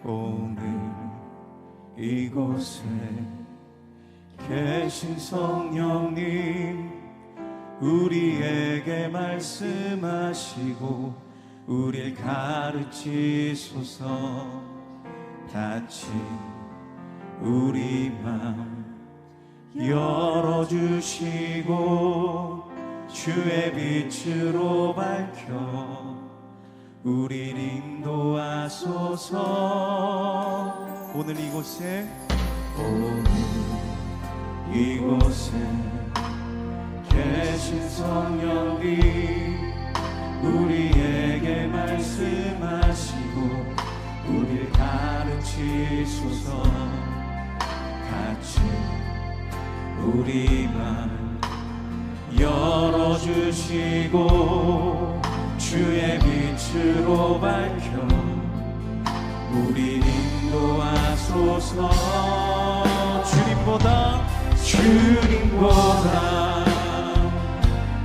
오늘 이곳에 계신 성령님, 우리에게 말씀하시고 우릴 가르치소서. 닫힌 우리 맘 열어주시고 주의 빛으로 밝혀 우릴 인도하소서. 오늘 이곳에 계신 성령님, 우리에게 말씀하시고 우릴 가르치소서. 같이 우리 맘 열어주시고 주의 빛으로 밝혀 우릴 인도하소서. 주님보다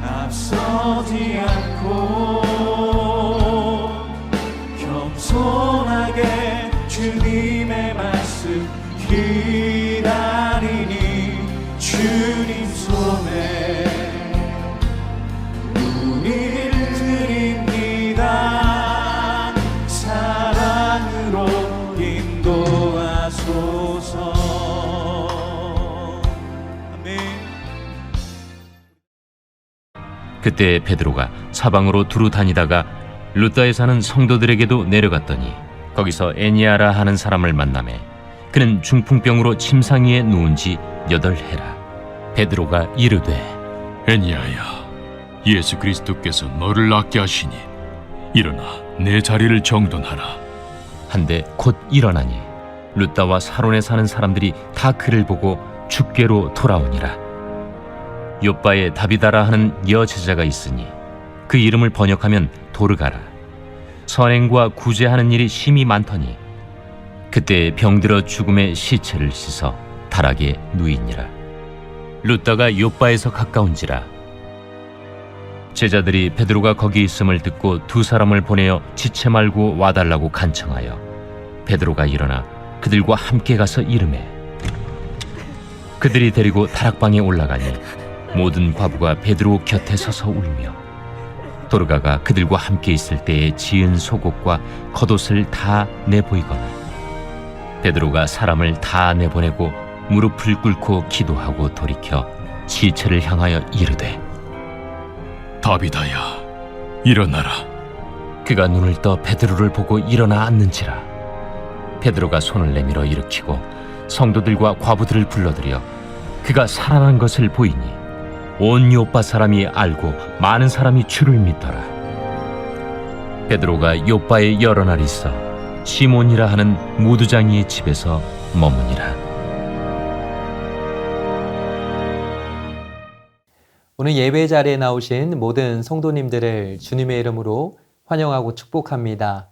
앞서지 않고 겸손하게 주님의 말씀 기다리니 주님 손에 눈을 드립니다. 사랑으로 인도하소서. 아멘. 그때 베드로가 사방으로 두루 다니다가 룻다에 사는 성도들에게도 내려갔더니 거기서 에니아라 하는 사람을 만나매 그는 중풍병으로 침상 위에 누운 지 8해라. 베드로가 이르되, 에니야야, 예수 그리스도께서 너를 낫게 하시니 일어나 내 자리를 정돈하라. 한데 곧 일어나니 룻다와 사론에 사는 사람들이 다 그를 보고 주께로 돌아오니라. 욥바에 다비다라 하는 여제자가 있으니 그 이름을 번역하면 도르가라. 선행과 구제하는 일이 심히 많더니 그때 병들어 죽음의 시체를 씻어 다락에 누이니라. 룻다가 욥바에서 가까운지라. 제자들이 베드로가 거기 있음을 듣고 2 사람을 보내어 지체 말고 와달라고 간청하여 베드로가 일어나 그들과 함께 가서 이르매 그들이 데리고 다락방에 올라가니 모든 과부가 베드로 곁에 서서 울며 도르가가 그들과 함께 있을 때에 지은 속옷과 겉옷을 다 내보이거늘 베드로가 사람을 다 내보내고 무릎을 꿇고 기도하고 돌이켜 시체를 향하여 이르되, 다비다야, 일어나라. 그가 눈을 떠 베드로를 보고 일어나 앉는지라. 베드로가 손을 내밀어 일으키고 성도들과 과부들을 불러들여 그가 살아난 것을 보이니 온 요빠 사람이 알고 많은 사람이 주를 믿더라. 베드로가 요빠에 여러 날 있어 시몬이라 하는 무두장이의 집에서 머무니라. 오늘 예배 자리에 나오신 모든 성도님들을 주님의 이름으로 환영하고 축복합니다.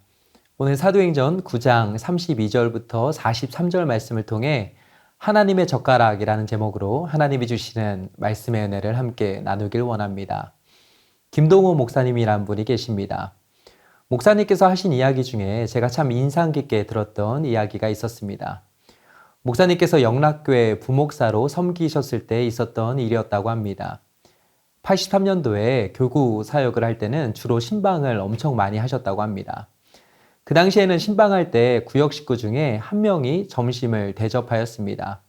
오늘 사도행전 9장 32절부터 43절 말씀을 통해 하나님의 젓가락이라는 제목으로 하나님이 주시는 말씀의 은혜를 함께 나누길 원합니다. 김동호 목사님이라는 분이 계십니다. 목사님께서 하신 이야기 중에 제가 참 인상 깊게 들었던 이야기가 있었습니다. 목사님께서 영락교회 부목사로 섬기셨을 때 있었던 일이었다고 합니다. 83년도에 교구 사역을 할 때는 주로 신방을 엄청 많이 하셨다고 합니다. 그 당시에는 신방할 때 구역 식구 중에 한 명이 점심을 대접하였습니다.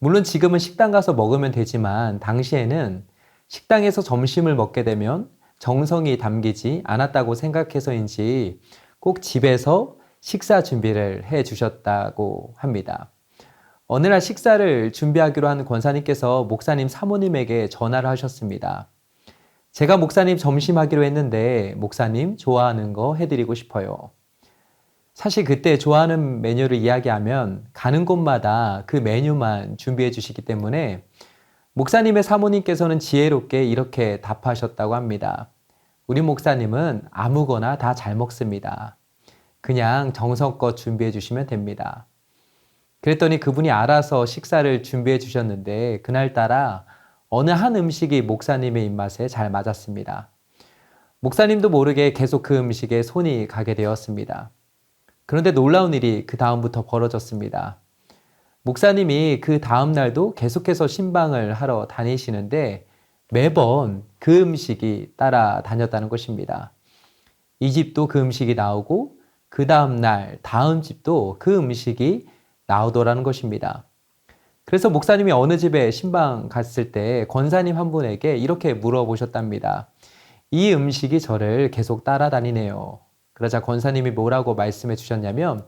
물론 지금은 식당 가서 먹으면 되지만 당시에는 식당에서 점심을 먹게 되면 정성이 담기지 않았다고 생각해서인지 꼭 집에서 식사 준비를 해 주셨다고 합니다. 어느 날 식사를 준비하기로 한 권사님께서 목사님 사모님에게 전화를 하셨습니다. 제가 목사님 점심하기로 했는데 목사님 좋아하는 거 해드리고 싶어요. 사실 그때 좋아하는 메뉴를 이야기하면 가는 곳마다 그 메뉴만 준비해 주시기 때문에 목사님의 사모님께서는 지혜롭게 이렇게 답하셨다고 합니다. 우리 목사님은 아무거나 다 잘 먹습니다. 그냥 정성껏 준비해 주시면 됩니다. 그랬더니 그분이 알아서 식사를 준비해 주셨는데 그날따라 어느 한 음식이 목사님의 입맛에 잘 맞았습니다. 목사님도 모르게 계속 그 음식에 손이 가게 되었습니다. 그런데 놀라운 일이 그 다음부터 벌어졌습니다. 목사님이 그 다음 날도 계속해서 신방을 하러 다니시는데 매번 그 음식이 따라다녔다는 것입니다. 이 집도 그 음식이 나오고 그 다음 날 다음 집도 그 음식이 나오더라는 것입니다. 그래서 목사님이 어느 집에 신방 갔을 때 권사님 한 분에게 이렇게 물어보셨답니다. 이 음식이 저를 계속 따라다니네요. 그러자 권사님이 뭐라고 말씀해 주셨냐면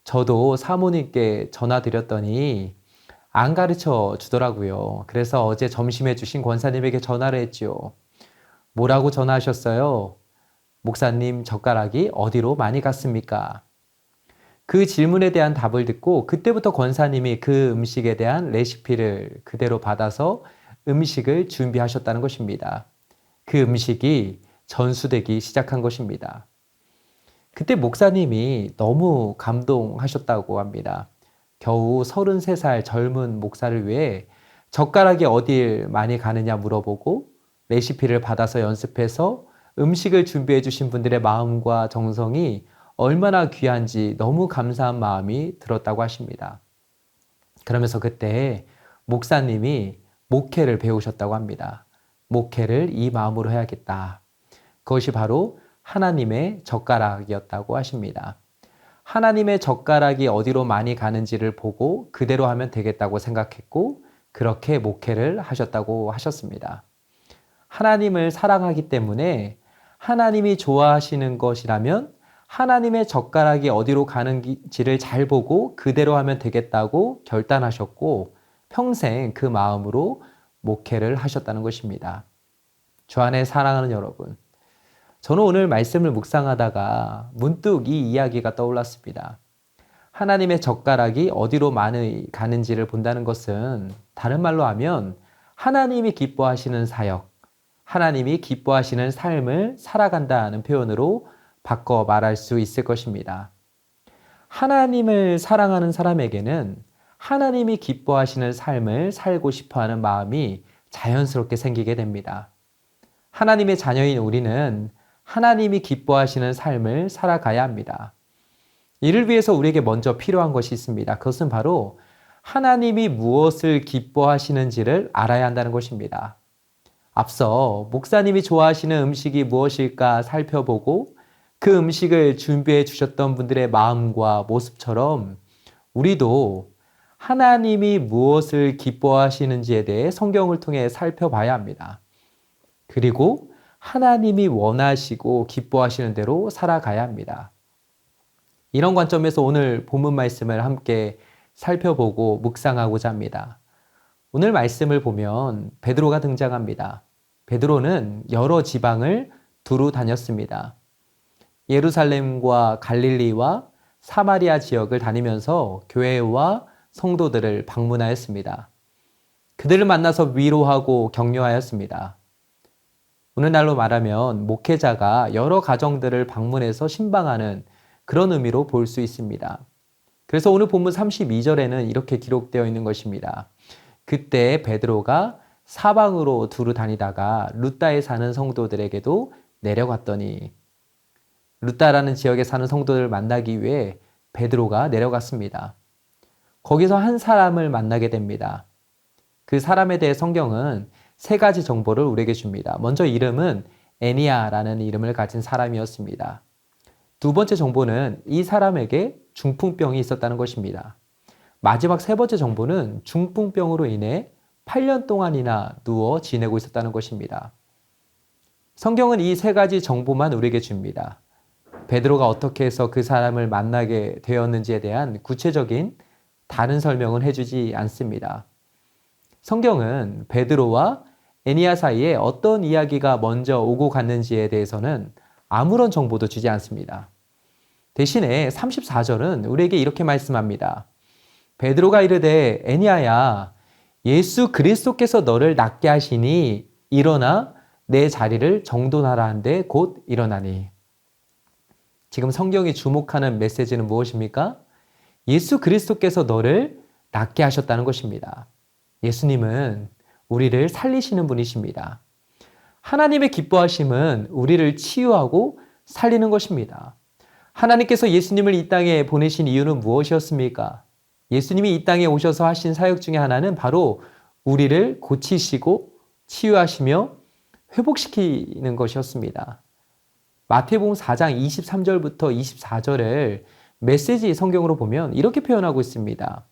저도 사모님께 전화 드렸더니 안 가르쳐 주더라고요. 그래서 어제 점심에 주신 권사님에게 전화를 했지요. 뭐라고 전화하셨어요? 목사님 젓가락이 어디로 많이 갔습니까? 그 질문에 대한 답을 듣고 그때부터 권사님이 그 음식에 대한 레시피를 그대로 받아서 음식을 준비하셨다는 것입니다. 그 음식이 전수되기 시작한 것입니다. 그때 목사님이 너무 감동하셨다고 합니다. 겨우 33살 젊은 목사를 위해 젓가락이 어딜 많이 가느냐 물어보고 레시피를 받아서 연습해서 음식을 준비해 주신 분들의 마음과 정성이 얼마나 귀한지 너무 감사한 마음이 들었다고 하십니다. 그러면서 그때 목사님이 목회를 배우셨다고 합니다. 목회를 이 마음으로 해야겠다. 그것이 바로 하나님의 젓가락이었다고 하십니다. 하나님의 젓가락이 어디로 많이 가는지를 보고 그대로 하면 되겠다고 생각했고 그렇게 목회를 하셨다고 하셨습니다. 하나님을 사랑하기 때문에 하나님이 좋아하시는 것이라면 하나님의 젓가락이 어디로 가는지를 잘 보고 그대로 하면 되겠다고 결단하셨고 평생 그 마음으로 목회를 하셨다는 것입니다. 주 안에 사랑하는 여러분, 저는 오늘 말씀을 묵상하다가 문득 이 이야기가 떠올랐습니다. 하나님의 젓가락이 어디로 많이 가는지를 본다는 것은 다른 말로 하면 하나님이 기뻐하시는 사역, 하나님이 기뻐하시는 삶을 살아간다는 표현으로 바꿔 말할 수 있을 것입니다. 하나님을 사랑하는 사람에게는 하나님이 기뻐하시는 삶을 살고 싶어하는 마음이 자연스럽게 생기게 됩니다. 하나님의 자녀인 우리는 하나님이 기뻐하시는 삶을 살아가야 합니다. 이를 위해서 우리에게 먼저 필요한 것이 있습니다. 그것은 바로 하나님이 무엇을 기뻐하시는지를 알아야 한다는 것입니다. 앞서 목사님이 좋아하시는 음식이 무엇일까 살펴보고 그 음식을 준비해 주셨던 분들의 마음과 모습처럼 우리도 하나님이 무엇을 기뻐하시는지에 대해 성경을 통해 살펴봐야 합니다. 그리고 하나님이 원하시고 기뻐하시는 대로 살아가야 합니다. 이런 관점에서 오늘 본문 말씀을 함께 살펴보고 묵상하고자 합니다. 오늘 말씀을 보면 베드로가 등장합니다. 베드로는 여러 지방을 두루 다녔습니다. 예루살렘과 갈릴리와 사마리아 지역을 다니면서 교회와 성도들을 방문하였습니다. 그들을 만나서 위로하고 격려하였습니다. 오늘날로 말하면 목회자가 여러 가정들을 방문해서 신방하는 그런 의미로 볼 수 있습니다. 그래서 오늘 본문 32절에는 이렇게 기록되어 있는 것입니다. 그때 베드로가 사방으로 두루 다니다가 루다에 사는 성도들에게도 내려갔더니 루다라는 지역에 사는 성도들을 만나기 위해 베드로가 내려갔습니다. 거기서 한 사람을 만나게 됩니다. 그 사람에 대해 성경은 세 가지 정보를 우리에게 줍니다. 먼저 이름은 애니야라는 이름을 가진 사람이었습니다. 두 번째 정보는 이 사람에게 중풍병이 있었다는 것입니다. 마지막 세 번째 정보는 중풍병으로 인해 8년 동안이나 누워 지내고 있었다는 것입니다. 성경은 이 세 가지 정보만 우리에게 줍니다. 베드로가 어떻게 해서 그 사람을 만나게 되었는지에 대한 구체적인 다른 설명은 해주지 않습니다. 성경은 베드로와 애니야 사이에 어떤 이야기가 먼저 오고 갔는지에 대해서는 아무런 정보도 주지 않습니다. 대신에 34절은 우리에게 이렇게 말씀합니다. 베드로가 이르되 애니야야 예수 그리스도께서 너를 낫게 하시니 일어나 내 자리를 정돈하라 한데 곧 일어나니. 지금 성경이 주목하는 메시지는 무엇입니까? 예수 그리스도께서 너를 낫게 하셨다는 것입니다. 예수님은 우리를 살리시는 분이십니다. 하나님의 기뻐하심은 우리를 치유하고 살리는 것입니다. 하나님께서 예수님을 이 땅에 보내신 이유는 무엇이었습니까? 예수님이 이 땅에 오셔서 하신 사역 중에 하나는 바로 우리를 고치시고 치유하시며 회복시키는 것이었습니다. 마태복음 4장 23절부터 24절을 메시지 성경으로 보면 이렇게 표현하고 있습니다.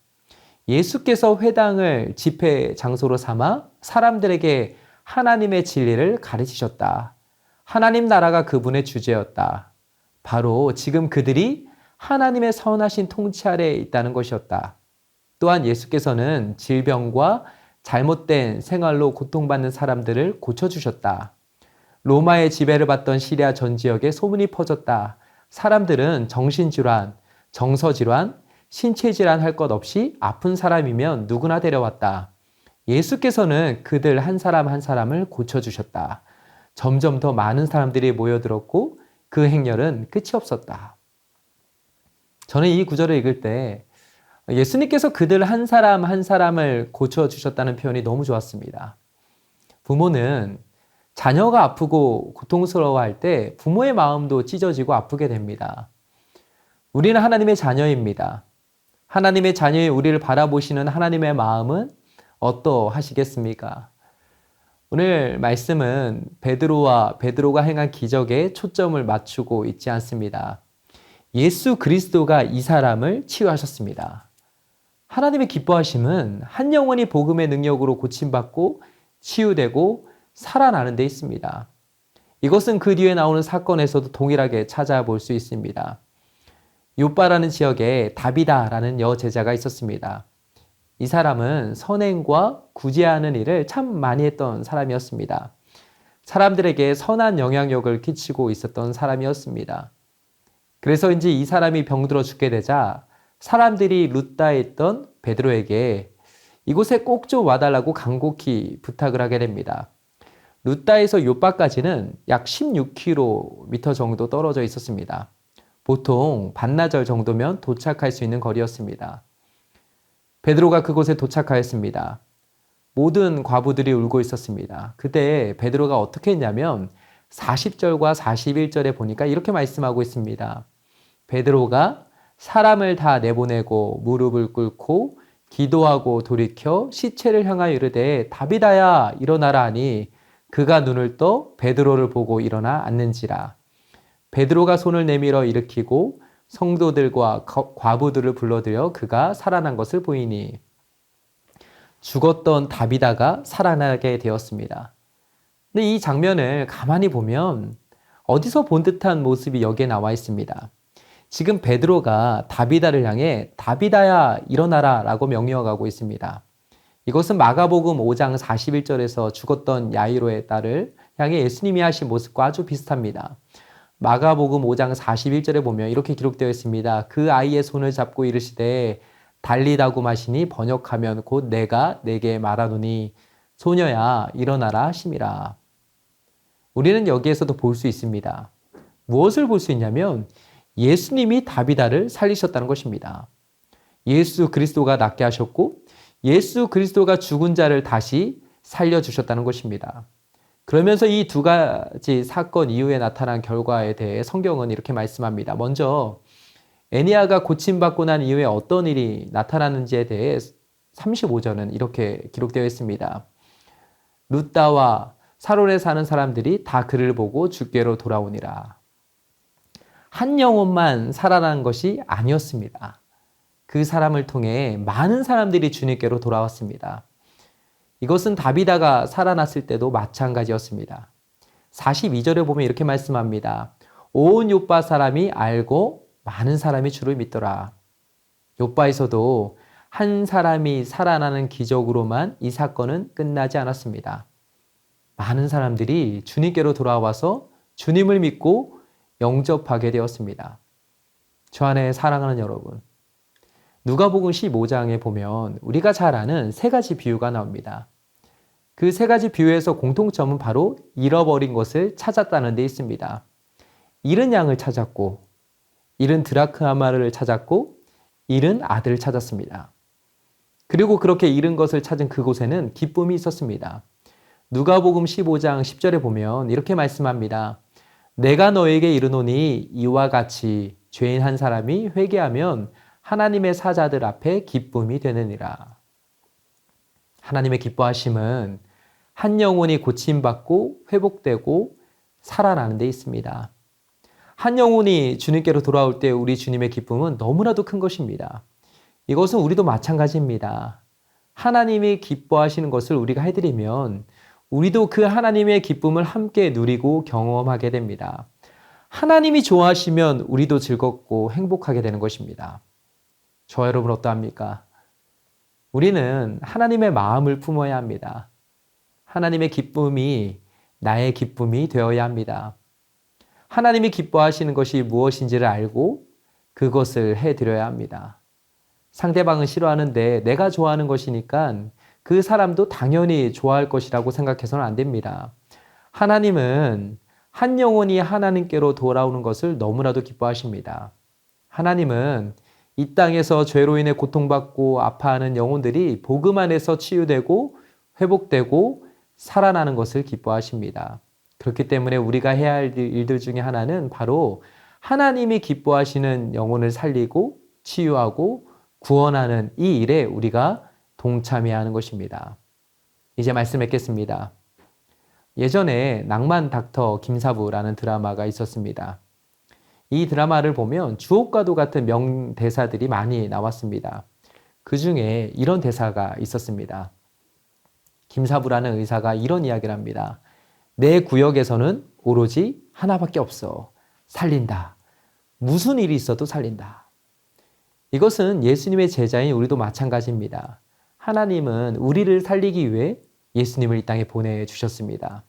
예수께서 회당을 집회 장소로 삼아 사람들에게 하나님의 진리를 가르치셨다. 하나님 나라가 그분의 주제였다. 바로 지금 그들이 하나님의 선하신 통치 아래에 있다는 것이었다. 또한 예수께서는 질병과 잘못된 생활로 고통받는 사람들을 고쳐주셨다. 로마의 지배를 받던 시리아 전 지역에 소문이 퍼졌다. 사람들은 정신질환, 정서질환, 신체질환 할 것 없이 아픈 사람이면 누구나 데려왔다. 예수께서는 그들 한 사람 한 사람을 고쳐주셨다. 점점 더 많은 사람들이 모여들었고 그 행렬은 끝이 없었다. 저는 이 구절을 읽을 때 예수님께서 그들 한 사람 한 사람을 고쳐주셨다는 표현이 너무 좋았습니다. 부모는 자녀가 아프고 고통스러워할 때 부모의 마음도 찢어지고 아프게 됩니다. 우리는 하나님의 자녀입니다. 하나님의 자녀의 우리를 바라보시는 하나님의 마음은 어떠하시겠습니까? 오늘 말씀은 베드로가 행한 기적에 초점을 맞추고 있지 않습니다. 예수 그리스도가 이 사람을 치유하셨습니다. 하나님의 기뻐하심은 한 영혼이 복음의 능력으로 고침받고 치유되고 살아나는 데 있습니다. 이것은 그 뒤에 나오는 사건에서도 동일하게 찾아볼 수 있습니다. 요빠라는 지역에 다비다라는 여제자가 있었습니다. 이 사람은 선행과 구제하는 일을 참 많이 했던 사람이었습니다. 사람들에게 선한 영향력을 끼치고 있었던 사람이었습니다. 그래서인지 이 사람이 병들어 죽게 되자 사람들이 룻다에 있던 베드로에게 이곳에 꼭 좀 와달라고 간곡히 부탁을 하게 됩니다. 룻다에서 요빠까지는 약 16km 정도 떨어져 있었습니다. 보통 반나절 정도면 도착할 수 있는 거리였습니다. 베드로가 그곳에 도착하였습니다. 모든 과부들이 울고 있었습니다. 그때 베드로가 어떻게 했냐면 40절과 41절에 보니까 이렇게 말씀하고 있습니다. 베드로가 사람을 다 내보내고 무릎을 꿇고 기도하고 돌이켜 시체를 향하여 이르되 다비다야 일어나라 하니 그가 눈을 떠 베드로를 보고 일어나 앉는지라. 베드로가 손을 내밀어 일으키고 성도들과 과부들을 불러들여 그가 살아난 것을 보이니 죽었던 다비다가 살아나게 되었습니다. 근데 이 장면을 가만히 보면 어디서 본 듯한 모습이 여기에 나와 있습니다. 지금 베드로가 다비다를 향해 다비다야 일어나라 라고 명령하고 있습니다. 이것은 마가복음 5장 41절에서 죽었던 야이로의 딸을 향해 예수님이 하신 모습과 아주 비슷합니다. 마가복음 5장 41절에 보면 이렇게 기록되어 있습니다. 그 아이의 손을 잡고 이르시되 달리다고 마시니 번역하면 곧 내가 내게 말하노니 소녀야 일어나라 하심이라. 우리는 여기에서도 볼 수 있습니다. 무엇을 볼 수 있냐면 예수님이 다비다를 살리셨다는 것입니다. 예수 그리스도가 낫게 하셨고 예수 그리스도가 죽은 자를 다시 살려주셨다는 것입니다. 그러면서 이 두 가지 사건 이후에 나타난 결과에 대해 성경은 이렇게 말씀합니다. 먼저 애니아가 고침받고 난 이후에 어떤 일이 나타나는지에 대해 35절은 이렇게 기록되어 있습니다. 룻다와 사론에 사는 사람들이 다 그를 보고 주께로 돌아오니라. 한 영혼만 살아난 것이 아니었습니다. 그 사람을 통해 많은 사람들이 주님께로 돌아왔습니다. 이것은 다비다가 살아났을 때도 마찬가지였습니다. 42절에 보면 이렇게 말씀합니다. 온 요빠 사람이 알고 많은 사람이 주를 믿더라. 요빠에서도 한 사람이 살아나는 기적으로만 이 사건은 끝나지 않았습니다. 많은 사람들이 주님께로 돌아와서 주님을 믿고 영접하게 되었습니다. 저 안에 사랑하는 여러분, 누가복음 15장에 보면 우리가 잘 아는 세 가지 비유가 나옵니다. 그 세 가지 비유에서 공통점은 바로 잃어버린 것을 찾았다는 데 있습니다. 잃은 양을 찾았고, 잃은 드라크마를 찾았고, 잃은 아들을 찾았습니다. 그리고 그렇게 잃은 것을 찾은 그곳에는 기쁨이 있었습니다. 누가복음 15장 10절에 보면 이렇게 말씀합니다. 내가 너에게 이르노니 이와 같이 죄인 한 사람이 회개하면 하나님의 사자들 앞에 기쁨이 되느니라. 하나님의 기뻐하심은 한 영혼이 고침받고 회복되고 살아나는 데 있습니다. 한 영혼이 주님께로 돌아올 때 우리 주님의 기쁨은 너무나도 큰 것입니다. 이것은 우리도 마찬가지입니다. 하나님이 기뻐하시는 것을 우리가 해드리면 우리도 그 하나님의 기쁨을 함께 누리고 경험하게 됩니다. 하나님이 좋아하시면 우리도 즐겁고 행복하게 되는 것입니다. 저와 여러분 어떠합니까? 우리는 하나님의 마음을 품어야 합니다. 하나님의 기쁨이 나의 기쁨이 되어야 합니다. 하나님이 기뻐하시는 것이 무엇인지를 알고 그것을 해드려야 합니다. 상대방은 싫어하는데 내가 좋아하는 것이니까 그 사람도 당연히 좋아할 것이라고 생각해서는 안 됩니다. 하나님은 한 영혼이 하나님께로 돌아오는 것을 너무나도 기뻐하십니다. 하나님은 이 땅에서 죄로 인해 고통받고 아파하는 영혼들이 복음 안에서 치유되고 회복되고 살아나는 것을 기뻐하십니다. 그렇기 때문에 우리가 해야 할 일들 중에 하나는 바로 하나님이 기뻐하시는 영혼을 살리고 치유하고 구원하는 이 일에 우리가 동참해야 하는 것입니다. 이제 말씀 맺겠습니다. 예전에 낭만 닥터 김사부라는 드라마가 있었습니다. 이 드라마를 보면 주옥과도 같은 명대사들이 많이 나왔습니다. 그 중에 이런 대사가 있었습니다. 김사부라는 의사가 이런 이야기를 합니다. 내 구역에서는 오로지 하나밖에 없어. 살린다. 무슨 일이 있어도 살린다. 이것은 예수님의 제자인 우리도 마찬가지입니다. 하나님은 우리를 살리기 위해 예수님을 이 땅에 보내주셨습니다.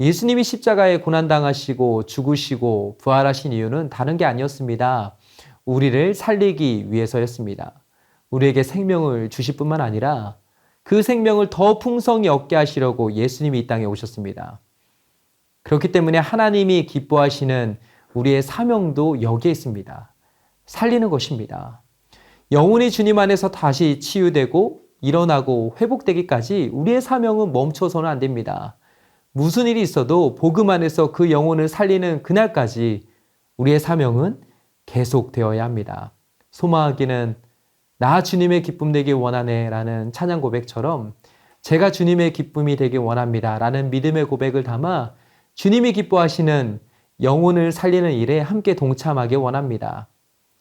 예수님이 십자가에 고난당하시고 죽으시고 부활하신 이유는 다른 게 아니었습니다. 우리를 살리기 위해서였습니다. 우리에게 생명을 주실 뿐만 아니라 그 생명을 더 풍성히 얻게 하시려고 예수님이 이 땅에 오셨습니다. 그렇기 때문에 하나님이 기뻐하시는 우리의 사명도 여기에 있습니다. 살리는 것입니다. 영혼이 주님 안에서 다시 치유되고 일어나고 회복되기까지 우리의 사명은 멈춰서는 안 됩니다. 무슨 일이 있어도 복음 안에서 그 영혼을 살리는 그날까지 우리의 사명은 계속되어야 합니다. 소망하기는 나 주님의 기쁨 되길 원하네 라는 찬양 고백처럼 제가 주님의 기쁨이 되길 원합니다 라는 믿음의 고백을 담아 주님이 기뻐하시는 영혼을 살리는 일에 함께 동참하길 원합니다.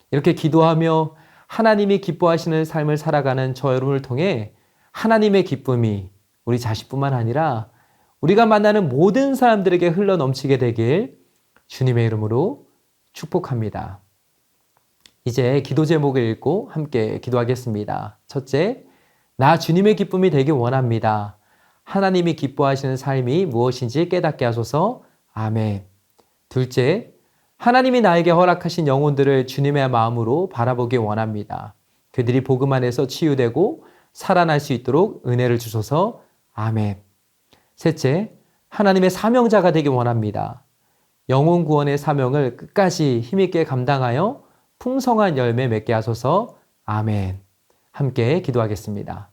이렇게 기도하며 하나님이 기뻐하시는 삶을 살아가는 저 여러분을 통해 하나님의 기쁨이 우리 자식뿐만 아니라 우리가 만나는 모든 사람들에게 흘러 넘치게 되길 주님의 이름으로 축복합니다. 이제 기도 제목을 읽고 함께 기도하겠습니다. 첫째, 나 주님의 기쁨이 되길 원합니다. 하나님이 기뻐하시는 삶이 무엇인지 깨닫게 하소서. 아멘. 둘째, 하나님이 나에게 허락하신 영혼들을 주님의 마음으로 바라보길 원합니다. 그들이 복음 안에서 치유되고 살아날 수 있도록 은혜를 주소서. 아멘. 셋째, 하나님의 사명자가 되길 원합니다. 영혼 구원의 사명을 끝까지 힘있게 감당하여 풍성한 열매 맺게 하소서. 아멘. 함께 기도하겠습니다.